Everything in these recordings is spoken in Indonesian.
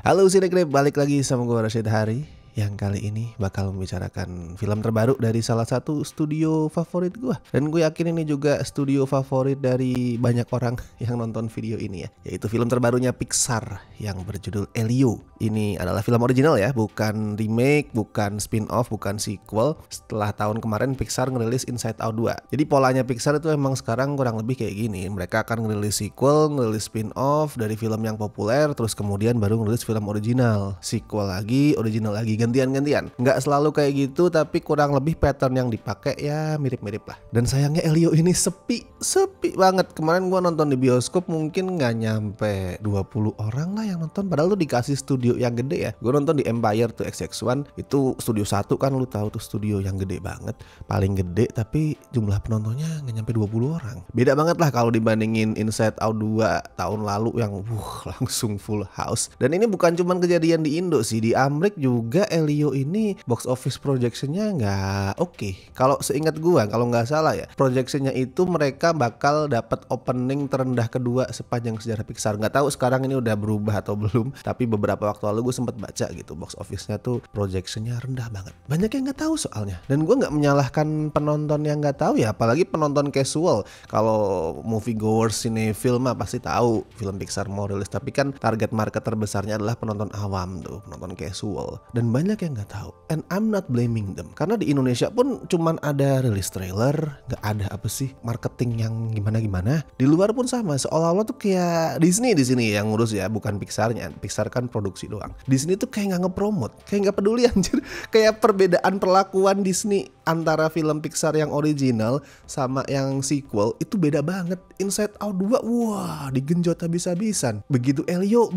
Halo Sinegrip, balik lagi sama gue Rashid Hari, yang kali ini bakal membicarakan film terbaru dari salah satu studio favorit gue. Dan gue yakin ini juga studio favorit dari banyak orang yang nonton video ini ya, yaitu film terbarunya Pixar yang berjudul Elio. Ini adalah film original ya, bukan remake, bukan spin-off, bukan sequel. Setelah tahun kemarin Pixar ngerilis Inside Out 2. Jadi polanya Pixar itu emang sekarang kurang lebih kayak gini. Mereka akan ngerilis sequel, ngerilis spin-off dari film yang populer, terus kemudian baru ngerilis film original. Sequel lagi, original lagi, gantian-gantian. Nggak selalu kayak gitu, tapi kurang lebih pattern yang dipakai ya mirip-mirip lah. Dan sayangnya Elio ini sepi banget. Kemarin gua nonton di bioskop mungkin nggak nyampe 20 orang lah yang nonton. Padahal tuh dikasih studio yang gede ya. Gue nonton di Empire tuh XX1, itu studio 1 kan, lu tahu tuh studio yang gede banget, paling gede, tapi jumlah penontonnya nggak nyampe 20 orang. Beda banget lah kalau dibandingin Inside Out 2 tahun lalu yang langsung full house. Dan ini bukan cuman kejadian di Indo sih, di Amerika juga Elio ini box office projectionnya nggak oke. Kalau seingat gua, kalau nggak salah ya, projectionnya itu mereka bakal dapat opening terendah kedua sepanjang sejarah Pixar. Nggak tahu sekarang ini udah berubah atau belum, tapi beberapa waktu lalu gue sempat baca gitu, box office-nya tuh projectionnya rendah banget. Banyak yang nggak tahu soalnya, dan gue nggak menyalahkan penonton yang nggak tahu ya, apalagi penonton casual. Kalau movie goers ini film mah pasti tahu film Pixar mau rilis, tapi kan target market terbesarnya adalah penonton awam tuh, penonton casual, dan banyak yang nggak tahu. And I'm not blaming them, karena di Indonesia pun cuman ada rilis trailer, nggak ada apa sih marketing yang gimana-gimana. Di luar pun sama, seolah-olah tuh kayak Disney di sini yang ngurus ya, bukan Pixarnya. Pixar kan produksi doang. Di sini tuh kayak nggak ngepromot, kayak nggak peduli anjir. Kayak perbedaan perlakuan Disney antara film Pixar yang original sama yang sequel itu beda banget. Inside Out 2, wah, digenjot habis-habisan. Begitu Elio,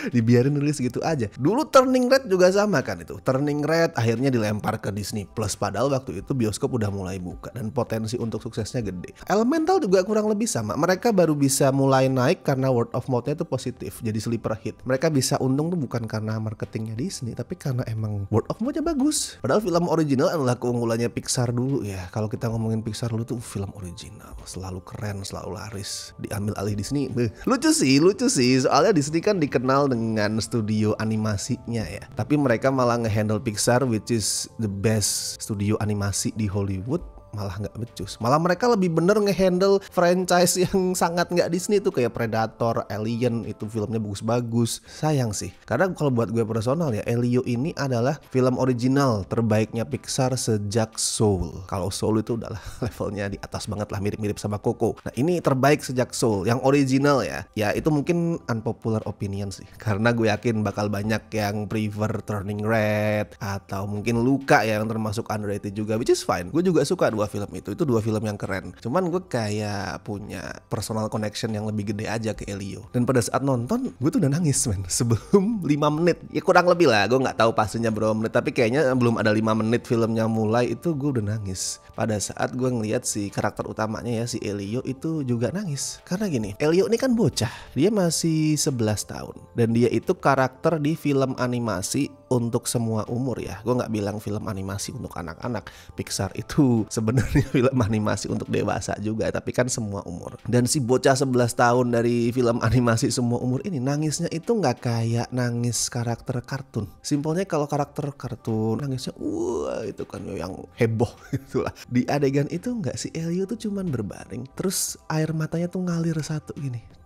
dibiarin rilis gitu aja. Dulu Turning Red juga sama kan itu. Turning Red akhirnya dilempar ke Disney Plus, padahal waktu itu bioskop udah mulai buka dan potensi untuk suksesnya gede. Elemental juga kurang lebih sama. Mereka baru bisa mulai naik karena word of mouth-nya itu positif, jadi sleeper hit. Mereka bisa untung tuh bukan karena marketingnya Disney, tapi karena emang word of mouth-nya bagus. Padahal film original adalah keunggulannya Pixar dulu ya. Kalau kita ngomongin Pixar dulu tuh film original selalu keren, selalu laris. Diambil alih Disney, lucu sih. Soalnya Disney kan dikenal dengan studio animasinya ya, tapi mereka malah ngehandle Pixar, which is the best studio animasi di Hollywood, malah nggak becus. Malah mereka lebih bener ngehandle franchise yang sangat nggak Disney tuh, kayak Predator, Alien, itu filmnya bagus-bagus. Sayang sih, karena kalau buat gue personal ya, Elio ini adalah film original terbaiknya Pixar sejak Soul. Kalau Soul itu udahlah levelnya di atas banget lah, mirip-mirip sama Coco. Nah ini terbaik sejak Soul, yang original ya. Ya itu mungkin unpopular opinion sih, karena gue yakin bakal banyak yang prefer Turning Red, atau mungkin Luca ya, yang termasuk underrated juga, which is fine. Gue juga suka film itu dua film yang keren. Cuman gue kayak punya personal connection yang lebih gede aja ke Elio. Dan pada saat nonton gue tuh udah nangis men, sebelum 5 menit. Ya kurang lebih lah, gue nggak tahu pastinya berapa menit, tapi kayaknya belum ada 5 menit filmnya mulai itu gue udah nangis. Pada saat gue ngeliat si karakter utamanya ya, si Elio itu juga nangis. Karena gini, Elio ini kan bocah, dia masih 11 tahun, dan dia itu karakter di film animasi untuk semua umur ya. Gue nggak bilang film animasi untuk anak-anak. Pixar itu sebenarnya film animasi untuk dewasa juga, tapi kan semua umur. Dan si bocah 11 tahun dari film animasi semua umur ini nangisnya itu nggak kayak nangis karakter kartun. Simpelnya kalau karakter kartun nangisnya wah itu kan yang heboh itulah. Di adegan itu nggak, si Elio tuh cuman berbaring, terus air matanya tuh ngalir satu gini.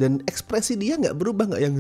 Dan ekspresi dia nggak berubah, nggak yang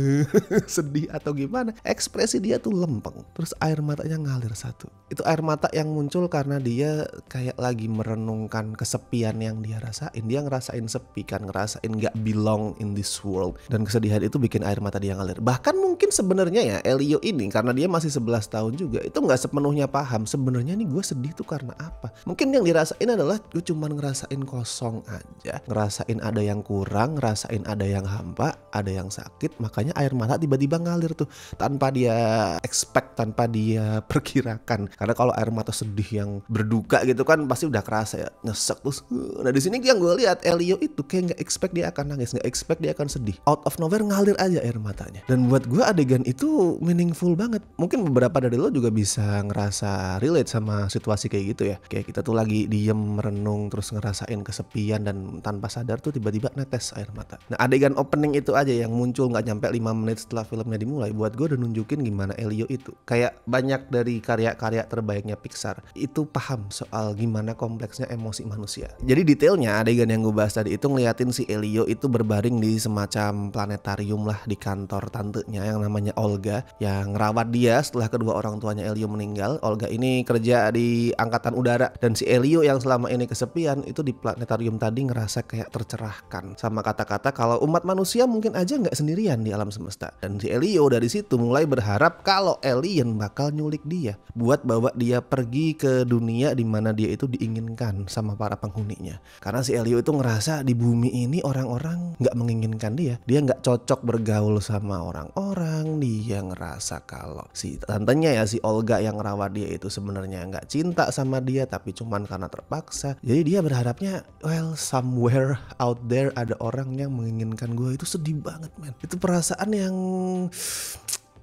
sedih atau gimana. Ekspresi dia tuh lempeng, terus air matanya ngalir satu. Itu air mata yang muncul karena dia kayak lagi merenungkan kesepian yang dia rasain. Dia ngerasain sepi kan, ngerasain nggak belong in this world, dan kesedihan itu bikin air mata dia ngalir. Bahkan mungkin sebenarnya ya Elio ini, karena dia masih 11 tahun juga, itu nggak sepenuhnya paham sebenarnya nih gue sedih tuh karena apa. Mungkin yang dirasain adalah gue cuman ngerasain kosong aja, ngerasain ada yang kurang, ngerasain ada yang hampa, ada yang sakit, makanya air mata tiba-tiba ngalir tuh tanpa dia expect, tanpa dia perkirakan. Karena kalau air mata sedih yang berduka gitu kan pasti udah kerasa ya, nyesek terus. Nah di sini yang gue lihat Elio itu kayak nggak expect dia akan nangis, nggak expect dia akan sedih, out of nowhere ngalir aja air matanya. Dan buat gue adegan itu meaningful banget. Mungkin beberapa dari lo juga bisa ngerasa relate sama situasi kayak gitu ya, kayak kita tuh lagi diem merenung terus ngerasain kesepian dan tanpa sadar tuh tiba-tiba netes air mata. Nah adegan opening itu aja yang muncul nggak nyampe 5 menit setelah filmnya dimulai, buat gue udah nunjukin gimana Elio itu kayak banyak dari karya-karya terbaiknya Pixar itu paham soal gimana kompleksnya emosi manusia. Jadi detailnya adegan yang gue bahas tadi itu ngeliatin si Elio itu berbaring di semacam planetarium lah di kantor tantenya yang namanya Olga yang ngerawat dia setelah kedua orang tuanya Elio meninggal. Olga ini kerja di angkatan udara dan si Elio yang selama ini kesepian itu di planetarium tadi ngerasa kayak tercerahkan sama kata-kata kalau umat manusia mungkin aja nggak sendirian di alam semesta. Dan si Elio dari situ mulai berharap kalau alien bakal nyulik dia buat bawa dia pergi ke dunia di mana dia itu diinginkan sama para penghuninya. Karena si Elio itu ngerasa di bumi ini orang-orang nggak menginginkan dia nggak cocok bergaul sama orang-orang. Dia ngerasa kalau si tantenya ya si Olga yang ngerawat dia itu sebenarnya nggak cinta sama dia tapi cuman karena terpaksa. Jadi dia berharapnya well somewhere out there ada orang yang menginginkan gue. Itu sedih banget men. Itu perasaan yang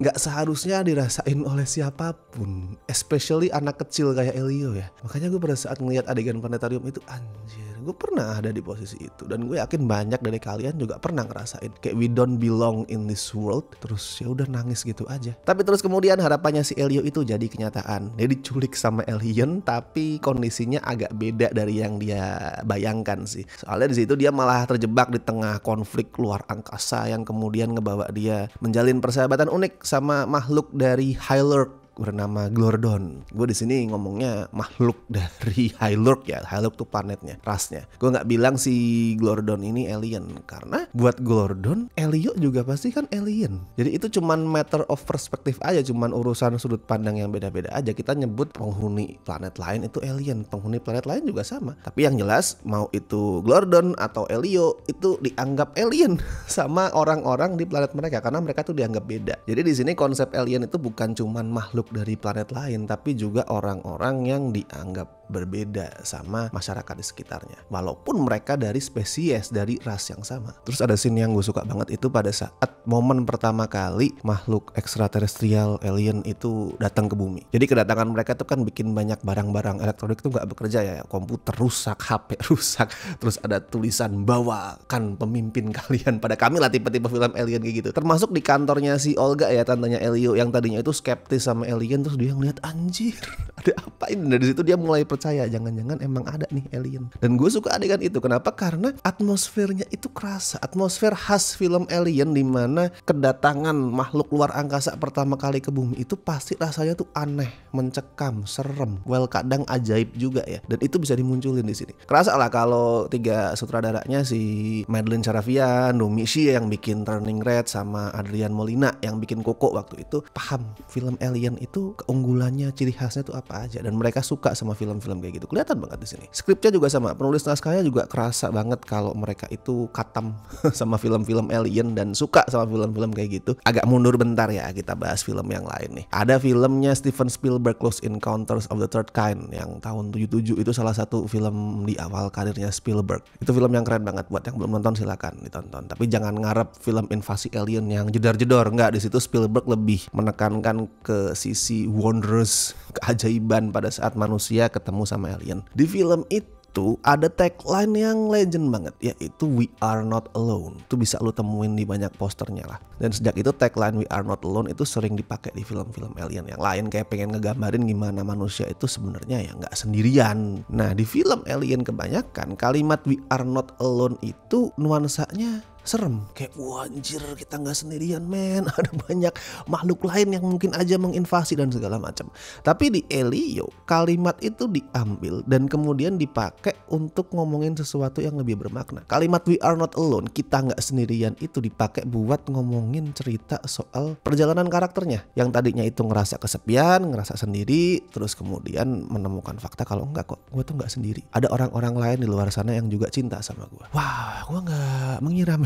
nggak seharusnya dirasain oleh siapapun, especially anak kecil kayak Elio ya. Makanya gue pada saat ngeliat adegan planetarium itu anjir, gue pernah ada di posisi itu dan gue yakin banyak dari kalian juga pernah ngerasain kayak we don't belong in this world, terus ya udah nangis gitu aja. Tapi terus kemudian harapannya si Elio itu jadi kenyataan. Dia diculik sama alien tapi kondisinya agak beda dari yang dia bayangkan sih. Soalnya di situ dia malah terjebak di tengah konflik luar angkasa yang kemudian ngebawa dia menjalin persahabatan unik sama makhluk dari Highlurk bernama Glordon. Gue di sini ngomongnya makhluk dari Highlurk ya. Highlurk tuh planetnya, rasnya. Gue nggak bilang si Glordon ini alien karena buat Glordon, Elio juga pasti kan alien. Jadi itu cuman matter of perspective aja, cuman urusan sudut pandang yang beda-beda aja. Kita nyebut penghuni planet lain itu alien, penghuni planet lain juga sama. Tapi yang jelas mau itu Glordon atau Elio itu dianggap alien sama orang-orang di planet mereka karena mereka tuh dianggap beda. Jadi di sini konsep alien itu bukan cuman makhluk dari planet lain tapi juga orang-orang yang dianggap berbeda sama masyarakat di sekitarnya walaupun mereka dari spesies dari ras yang sama. Terus ada scene yang gue suka banget itu pada saat momen pertama kali makhluk ekstraterestrial alien itu datang ke bumi. Jadi kedatangan mereka tuh kan bikin banyak barang-barang elektronik tuh gak bekerja ya, komputer rusak, HP rusak, terus ada tulisan bawakan pemimpin kalian pada kami lah, tipe-tipe film alien kayak gitu. Termasuk di kantornya si Olga ya, tantenya Elio yang tadinya itu skeptis sama alien, terus dia ngeliat anjir ada apa ini. Dari situ dia mulai percaya jangan-jangan emang ada nih alien. Dan gue suka adegan itu. Kenapa? Karena atmosfernya itu kerasa, atmosfer khas film alien di mana kedatangan makhluk luar angkasa pertama kali ke bumi itu pasti rasanya tuh aneh, mencekam, serem, well kadang ajaib juga ya. Dan itu bisa dimunculin di sini. Kerasa lah kalau tiga sutradaranya si Madeline Sarafian, Domi Shi yang bikin Turning Red sama Adrian Molina yang bikin Coco waktu itu paham film alien itu keunggulannya, ciri khasnya tuh apa aja, dan mereka suka sama film-film kayak gitu. Kelihatan banget di sini. Skripnya juga sama, penulis naskahnya juga kerasa banget kalau mereka itu katam sama film-film alien dan suka sama film-film kayak gitu. Agak mundur bentar ya, kita bahas film yang lain nih. Ada filmnya Steven Spielberg, Close Encounters of the Third Kind yang tahun 77, itu salah satu film di awal karirnya Spielberg. Itu film yang keren banget, buat yang belum nonton silakan ditonton. Tapi jangan ngarep film invasi alien yang jedar-jedor, enggak. Di situ Spielberg lebih menekankan ke sisi wondrous, keajaiban pada saat manusia ketemu sama alien. Di film itu ada tagline yang legend banget, yaitu We Are Not Alone. Itu bisa lu temuin di banyak posternya lah. Dan sejak itu tagline We Are Not Alone itu sering dipakai di film-film alien yang lain, kayak pengen ngegambarin gimana manusia itu sebenarnya ya nggak sendirian. Nah di film alien kebanyakan kalimat We Are Not Alone itu nuansanya serem, kayak wah anjir kita nggak sendirian men, ada banyak makhluk lain yang mungkin aja menginvasi dan segala macam. Tapi di Elio kalimat itu diambil dan kemudian dipakai untuk ngomongin sesuatu yang lebih bermakna. Kalimat We Are Not Alone, kita nggak sendirian, itu dipakai buat ngomongin cerita soal perjalanan karakternya yang tadinya itu ngerasa kesepian, ngerasa sendiri, terus kemudian menemukan fakta kalau enggak kok, gue tuh nggak sendiri, ada orang-orang lain di luar sana yang juga cinta sama gue. Wah, gue nggak mengira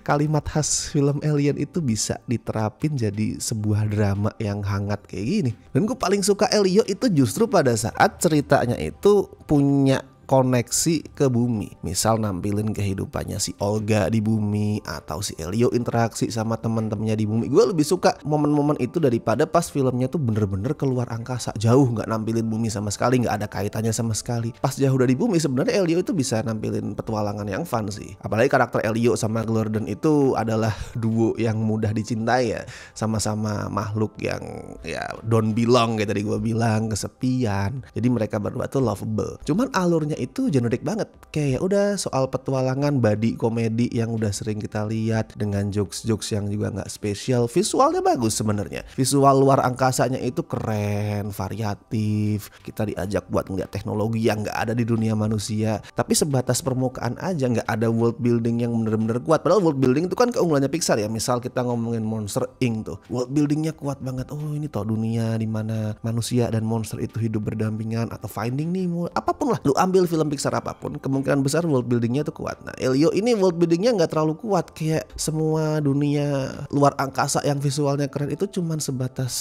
kalimat khas film alien itu bisa diterapin jadi sebuah drama yang hangat kayak gini. Dan gue paling suka Elio itu justru pada saat ceritanya itu punya koneksi ke bumi. Misal nampilin kehidupannya si Olga di bumi, atau si Elio interaksi sama teman-temannya di bumi. Gue lebih suka momen-momen itu daripada pas filmnya tuh bener-bener keluar angkasa, jauh nggak nampilin bumi sama sekali, nggak ada kaitannya sama sekali. Pas jauh dari bumi sebenarnya Elio itu bisa nampilin petualangan yang fun sih. Apalagi karakter Elio sama Gordon itu adalah duo yang mudah dicintai ya. Sama-sama makhluk yang ya don't belong kayak tadi gue bilang, kesepian. Jadi mereka berdua tuh lovable. Cuman alurnya itu generik banget. Kayak ya udah soal petualangan buddy komedi yang udah sering kita lihat dengan jokes-jokes yang juga nggak spesial. Visualnya bagus sebenarnya. Visual luar angkasanya itu keren, variatif. Kita diajak buat ngeliat teknologi yang nggak ada di dunia manusia. Tapi sebatas permukaan aja, nggak ada world building yang bener-bener kuat. Padahal world building itu kan keunggulannya Pixar ya. Misal kita ngomongin Monster Inc tuh, world buildingnya kuat banget. Oh ini tau dunia di mana manusia dan monster itu hidup berdampingan, atau Finding Nemo, apapun lah. Lu ambil film Pixar apapun, kemungkinan besar world buildingnya tuh kuat. Nah Elio ini world buildingnya nggak terlalu kuat. Kayak semua dunia luar angkasa yang visualnya keren itu cuman sebatas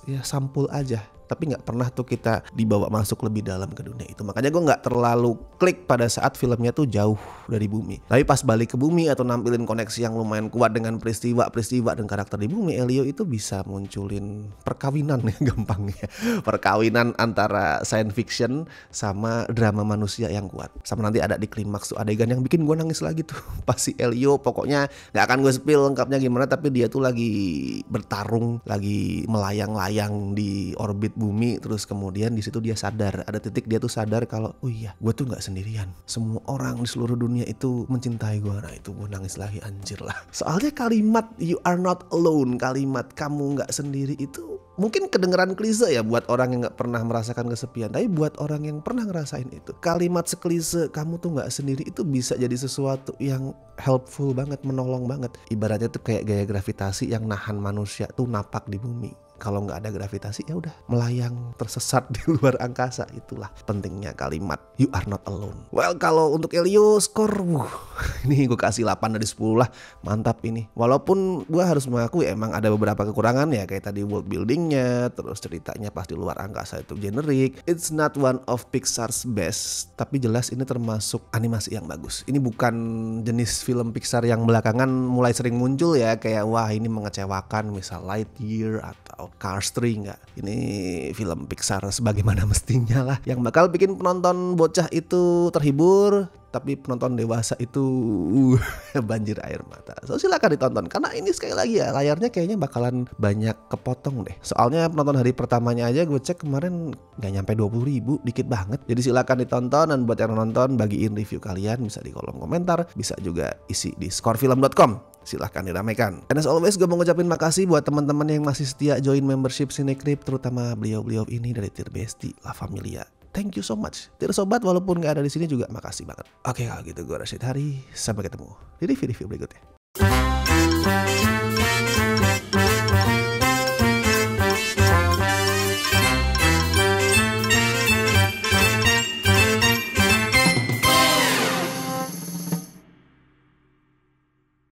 ya sampul aja. Tapi nggak pernah tuh kita dibawa masuk lebih dalam ke dunia itu. Makanya gue nggak terlalu klik pada saat filmnya tuh jauh dari bumi. Tapi pas balik ke bumi atau nampilin koneksi yang lumayan kuat dengan peristiwa dan karakter di bumi, Elio itu bisa munculin perkawinan ya gampangnya. Perkawinan antara science fiction sama drama manusia yang kuat. Sama nanti ada di klimaks tuh adegan yang bikin gue nangis lagi tuh. Pas si Elio, pokoknya nggak akan gue spill lengkapnya gimana, tapi dia tuh lagi bertarung, lagi melayang-layang di orbit bumi, terus kemudian di situ dia sadar, ada titik dia tuh sadar kalau oh iya gue tuh nggak sendirian, semua orang di seluruh dunia itu mencintai gue. Nah itu gue nangis lagi, anjir lah. Soalnya kalimat you are not alone, kalimat kamu nggak sendiri itu mungkin kedengeran klise ya buat orang yang nggak pernah merasakan kesepian, tapi buat orang yang pernah ngerasain itu, kalimat seklise kamu tuh nggak sendiri itu bisa jadi sesuatu yang helpful banget, menolong banget. Ibaratnya tuh kayak gaya gravitasi yang nahan manusia tuh napak di bumi. Kalau nggak ada gravitasi ya udah melayang tersesat di luar angkasa. Itulah pentingnya kalimat you are not alone. Well, kalau untuk Elio skor ini gue kasih 8 dari 10 lah. Mantap ini. Walaupun gue harus mengakui emang ada beberapa kekurangan ya, kayak tadi world buildingnya, terus ceritanya pas di luar angkasa itu generik. It's not one of Pixar's best, tapi jelas ini termasuk animasi yang bagus. Ini bukan jenis film Pixar yang belakangan mulai sering muncul ya, kayak wah ini mengecewakan, misal Lightyear atau Cars 3. Enggak. Ini film Pixar sebagaimana mestinya lah, yang bakal bikin penonton bocah itu terhibur, tapi penonton dewasa itu banjir air mata. So silakan ditonton, karena ini sekali lagi ya layarnya kayaknya bakalan banyak kepotong deh. Soalnya penonton hari pertamanya aja gue cek kemarin nggak nyampe 20.000, dikit banget. Jadi silakan ditonton, dan buat yang nonton bagiin review kalian, bisa di kolom komentar, bisa juga isi di scorefilm.com. Silahkan diramaikan. And as always gue mau ngucapin makasih buat teman-teman yang masih setia join membership Cinecrip, terutama beliau-beliau ini dari Tier Besti, La Familia. Thank you so much. Tier Sobat walaupun gak ada di sini juga makasih banget. Oke, kalau gitu gue Rashid Hari, sampai ketemu di review-review berikutnya.